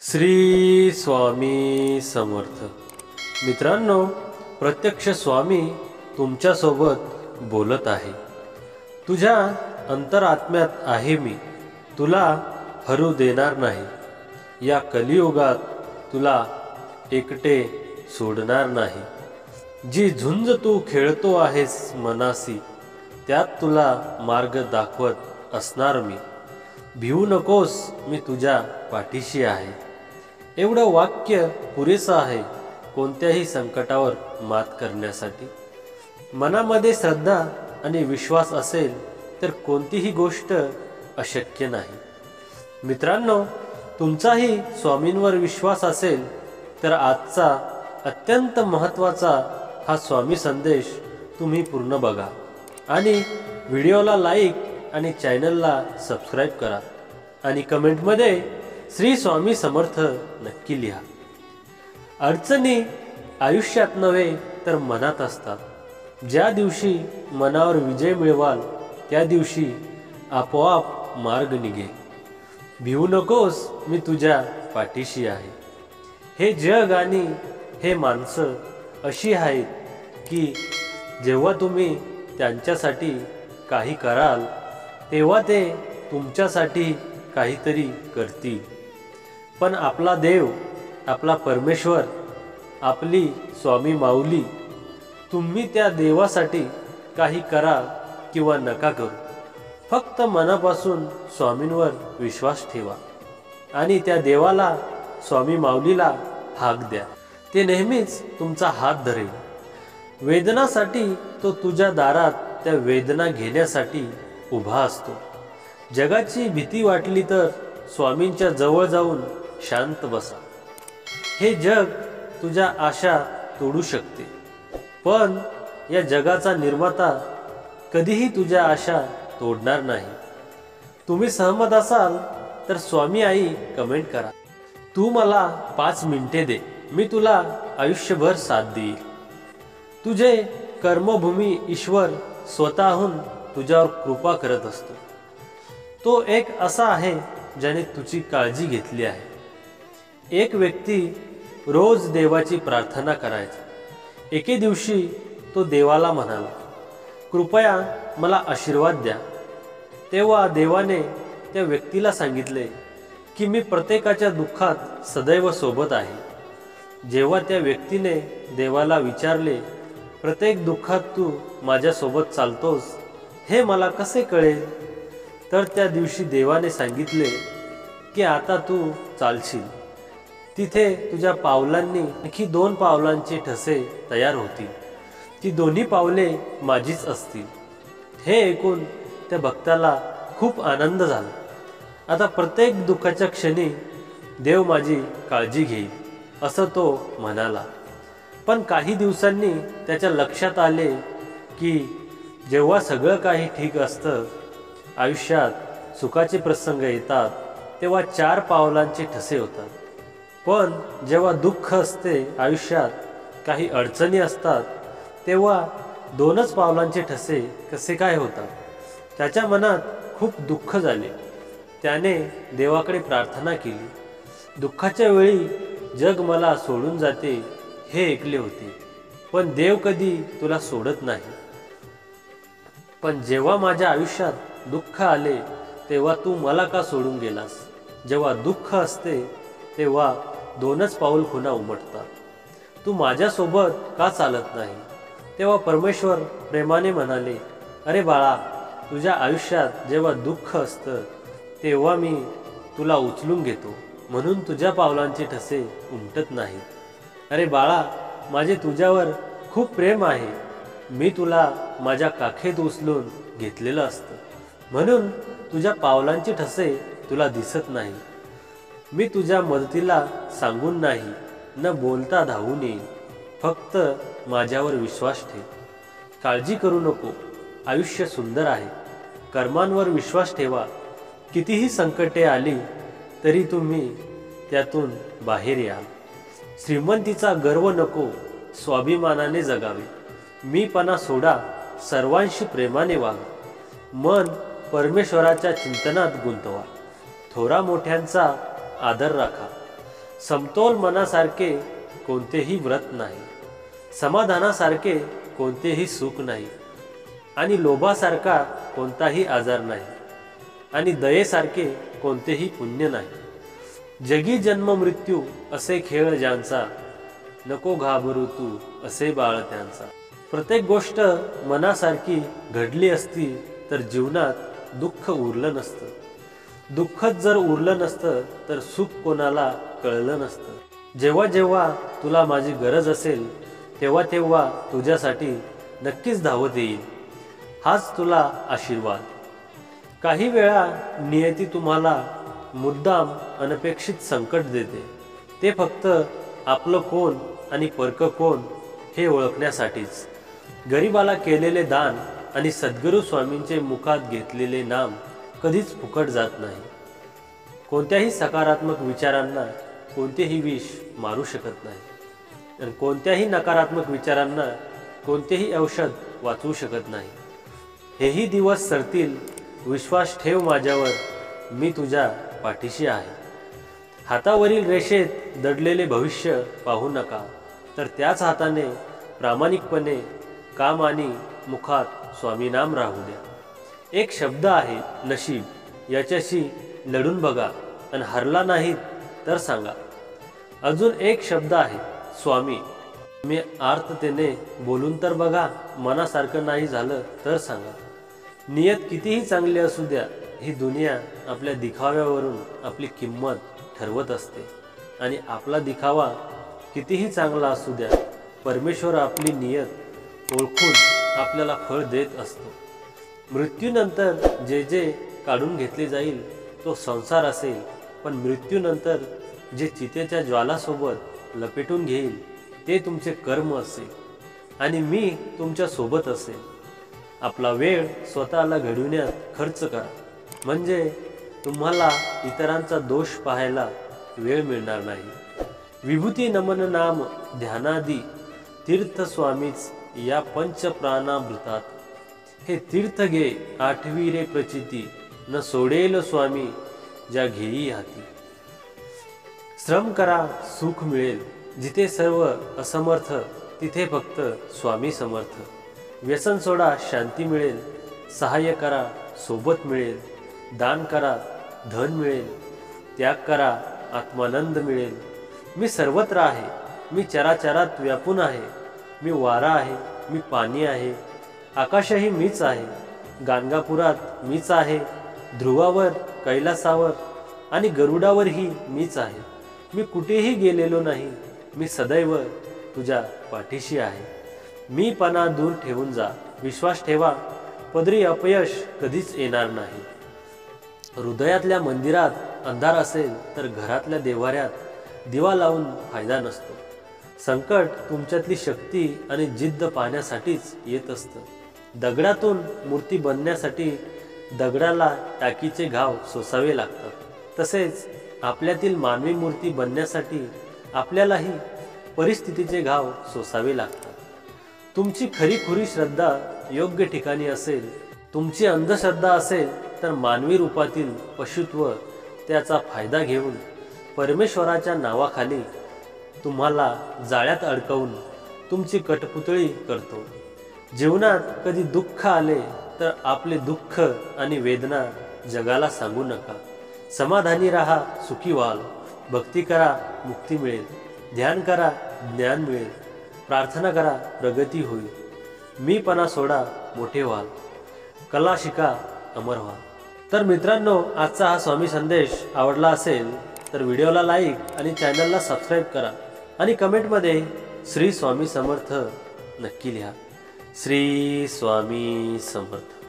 श्री स्वामी समर्थ। मित्रांनो, प्रत्यक्ष स्वामी तुमच्यासोबत बोलत आहे। तुझ्या अंतरात्म्यात आहे मी, तुला हरू देणार नाही। या कलियुगात तुला एकटे सोडणार नाही। जी झुंज तू खेळतो आहेस मनासी, त्यात तुला मार्ग दाखवत असणार मी। भिवू नकोस, मी तुझ्या पाठीशी आहे। एवढं वाक्य पुरेसं आहे कोणत्याही संकटावर मात करण्यासाठी। मनामध्ये श्रद्धा आणि विश्वास असेल तर कोणतीही गोष्ट अशक्य नाही। मित्रांनो, तुमचाही स्वामींवर विश्वास असेल तर आजचा अत्यंत महत्त्वाचा हा स्वामी संदेश तुम्ही पूर्ण बघा आणि व्हिडिओला लाईक आणि चॅनलला सबस्क्राईब करा आणि कमेंटमध्ये श्री स्वामी समर्थ नक्की लिहा। अडचणी आयुष्यात नव्हे तर मनात असतात। ज्या दिवशी मनावर विजय मिळवाल त्या दिवशी आपोआप मार्ग निघेल। भिवू नकोस, मी तुझ्या पाठीशी आहे। हे जग आणि हे माणसं अशी आहेत की जेव्हा तुम्ही त्यांच्यासाठी काही कराल तेव्हा ते तुमच्यासाठी काहीतरी करतील। पण आपला देव, आपला परमेश्वर, आपली स्वामी माऊली, तुम्ही त्या देवासाठी काही करा किंवा नका करू, फक्त मनापासून स्वामींवर विश्वास ठेवा आणि त्या देवाला, स्वामी माऊलीला हाक द्या। ते नेहमीच तुमचा हात धरेल। वेदनासाठी तो तुझ्या दारात त्या वेदना घेण्यासाठी उभा असतो। जगाची भीती वाटली तर स्वामींच्या जवळ जाऊन शांत बसा। हे जग तुझ्या आशा तोडू शकते, पण या जगाचा निर्माता कधीही तुझ्या आशा तोडणार नाही। तुम्ही सहमत असाल तर स्वामी आई कमेंट करा। तू मला 5 मिनिटे दे, मी तुला आयुष्यभर साथ देईल। तुझे कर्मभूमी ईश्वर स्वतःहून तुझ्यावर कृपा करत असतो। तो एक असा आहे ज्याने तुझी काळजी घेतली आहे। एक व्यक्ती रोज देवाची प्रार्थना करायचा। एके दिवशी तो देवाला म्हणाला, कृपया मला आशीर्वाद द्या। तेव्हा देवाने त्या व्यक्तीला सांगितले की मी प्रत्येकाच्या दुःखात सदैव सोबत आहे। जेव्हा त्या व्यक्तीने देवाला विचारले, प्रत्येक दुःखात तू माझ्यासोबत चालतोस हे मला कसे कळेल? तर त्या दिवशी देवाने सांगितले की आता तू चालशील तिथे तुझ्या पावलांनी आणखी 2 पावलांचे ठसे तयार होतील। ती दोन्ही पावले माझीच असतील। हे ऐकून त्या भक्ताला खूप आनंद झाला। आता प्रत्येक दुःखाच्या क्षणी देव माझी काळजी घेईल असं तो म्हणाला। पण काही दिवसांनी त्याच्या लक्षात आले की जेव्हा सगळं काही ठीक असतं, आयुष्यात सुखाचे प्रसंग येतात तेव्हा 4 पावलांचे ठसे होतात। पण जेव्हा दुःख असते, आयुष्यात काही अडचणी असतात, तेव्हा 2च पावलांचे ठसे कसे काय होतात? त्याच्या मनात खूप दुःख झाले। त्याने देवाकडे प्रार्थना केली। दुःखाच्या वेळी जग मला सोडून जाते हे ऐकले होते, पण देव कधी तुला सोडत नाही। पण जेव्हा माझ्या आयुष्यात दुःख आले तेव्हा तू मला का सोडून गेलास? जेव्हा दुःख असते तेव्हा 2च पाऊल खुणा उमटतात। तू माझ्यासोबत का चालत नाही? तेव्हा परमेश्वर प्रेमाने म्हणाले, अरे बाळा, तुझ्या आयुष्यात जेव्हा दुःख असतं तेव्हा मी तुला उचलून घेतो, म्हणून तुझ्या पावलांचे ठसे उमटत नाहीत। अरे बाळा, माझे तुझ्यावर खूप प्रेम आहे। मी तुला माझ्या काखेत उचलून घेतलेलं असतं, म्हणून तुझ्या पावलांचे ठसे तुला दिसत नाही। मी तुझ्या मदतीला सांगून नाही, न बोलता धावून येईन। फक्त माझ्यावर विश्वास ठेव। काळजी करू नको, आयुष्य सुंदर आहे। कर्मांवर विश्वास ठेवा। कितीही संकटे आली तरी तुम्ही त्यातून बाहेर याल। श्रीमंतीचा गर्व नको, स्वाभिमानाने जगावे। मीपणा सोडा, सर्वांशी प्रेमाने वागा। मन परमेश्वराच्या चिंतनात गुंतवा। थोरा मोठ्यांचा आदर राखा। समतोल मनासारखे कोणतेही व्रत नाही, समाधानासारखे कोणतेही सुख नाही, आणि लोभासारखा कोणताही आजार नाही, आणि दयेसारखे कोणतेही पुण्य नाही। जगी जन्म मृत्यू असे खेळ ज्यांचा, नको घाबरू तू असे बाळ त्यांचा। प्रत्येक गोष्ट मनासारखी घडली असती तर जीवनात दुःख उरलं नसतं, दुःखच जर उरलं नसतं तर सुख कोणाला कळलं नसतं। जेव्हा जेव्हा तुला माझी गरज असेल तेव्हा तेव्हा तुझ्यासाठी नक्कीच धावत येईल, हाच तुला आशीर्वाद। काही वेळा नियती तुम्हाला मुद्दाम अनपेक्षित संकट देते, ते फक्त आपलं कोण आणि परक कोण हे ओळखण्यासाठीच। गरिबाला केलेले दान आणि सद्गुरू स्वामींचे मुखात घेतलेले नाम कधीच फुकट जात नाही। कोणत्याही सकारात्मक विचारांना कोणतेही विष मारू शकत नाही, आणि कोणत्याही नकारात्मक विचारांना कोणतेही औषध वाचवू शकत नाही। हेही दिवस सरतील, विश्वास ठेव माझ्यावर, मी तुझ्या पाठीशी आहे। हातावरील रेषेत दडलेले भविष्य पाहू नका, तर त्याच हाताने प्रामाणिकपणे काम आणि मुखात स्वामी नाम राहू द्या। एक शब्द आहे नशीब, याच्याशी लढून बघा आणि हरला नाहीत तर सांगा। अजून एक शब्द आहे स्वामी, मी आर्ततेने बोलून तर बघा, मनासारखं नाही झालं तर सांगा। नियत कितीही चांगली असू द्या, ही दुनिया आपल्या दिखाव्यावरून आपली किंमत ठरवत असते, आणि आपला दिखावा कितीही चांगला असू द्या, परमेश्वर आपली नियत ओळखून आपल्याला फळ देत असतो। मृत्यूनंतर जे जे काढून घेतले जाईल तो संसार असेल, पण मृत्यूनंतर जे चितेच्या ज्वालासोबत लपेटून घेईल ते तुमचे कर्म असेल, आणि मी तुमच्या सोबत असेल। आपला वेळ स्वतःला घडविण्यात खर्च करा, म्हणजे तुम्हाला इतरांचा दोष पाहायला वेळ मिळणार नाही। विभूती नमन नाम ध्यानादी तीर्थ स्वामीच या पंचप्राणामृतात, हे तीर्थ घे आठवी रे प्रचिती, न सोडेल स्वामी ज्या घेई हाती। श्रम करा सुख मिळेल, जिथे सर्व असमर्थ तिथे फक्त स्वामी समर्थ। व्यसन सोडा शांती मिळेल, सहाय्य करा सोबत मिळेल, दान करा धन मिळेल, त्याग करा आत्मानंद मिळेल। मी सर्वत्र आहे, मी चराचरात व्यापून आहे, मी वारा आहे, मी पाणी आहे, आकाशही मीच आहे, गाणगापुरात मीच आहे, ध्रुवावर कैलासावर आणि गरुडावरही मीच आहे। मी कुठेही गेलेलो नाही, मी सदैव तुझ्या पाठीशी आहे। मी पणा दूर ठेवून जा, विश्वास ठेवा, पदरी अपयश कधीच येणार नाही। हृदयातल्या मंदिरात अंधार असेल तर घरातल्या देव्हाऱ्यात दिवा लावून फायदा नसतो। संकट तुमच्यातली शक्ती आणि जिद्द पाहण्यासाठीच येत असतं। दगडातून मूर्ती बनण्यासाठी दगडाला टाकीचे घाव सोसावे लागतात, तसेच आपल्यातील मानवी मूर्ती बनण्यासाठी आपल्यालाही परिस्थितीचे घाव सोसावे लागतात। तुमची खरीखुरी श्रद्धा योग्य ठिकाणी असेल, तुमची अंधश्रद्धा असेल तर मानवी रूपातील पशुत्व त्याचा फायदा घेऊन परमेश्वराच्या नावाखाली तुम्हाला जाळ्यात अडकवून तुमची कठपुतळी करतो। जीवनात कधी दुःख आले तर आपले दुःख आणि वेदना जगाला सांगू नका। समाधानी राहा, सुखी व्हाल, भक्ती करा मुक्ती मिळेल, ध्यान करा ज्ञान मिळेल, प्रार्थना करा प्रगती होईल, मीपणा सोडा मोठे व्हाल, कला शिका अमर व्हाल। तर मित्रांनो, आजचा हा स्वामी संदेश आवडला असेल तर व्हिडिओला लाईक आणि चॅनलला सबस्क्राईब करा, आणि कमेंटमध्ये श्री स्वामी समर्थ नक्की लिहा। श्री स्वामी समर्थ।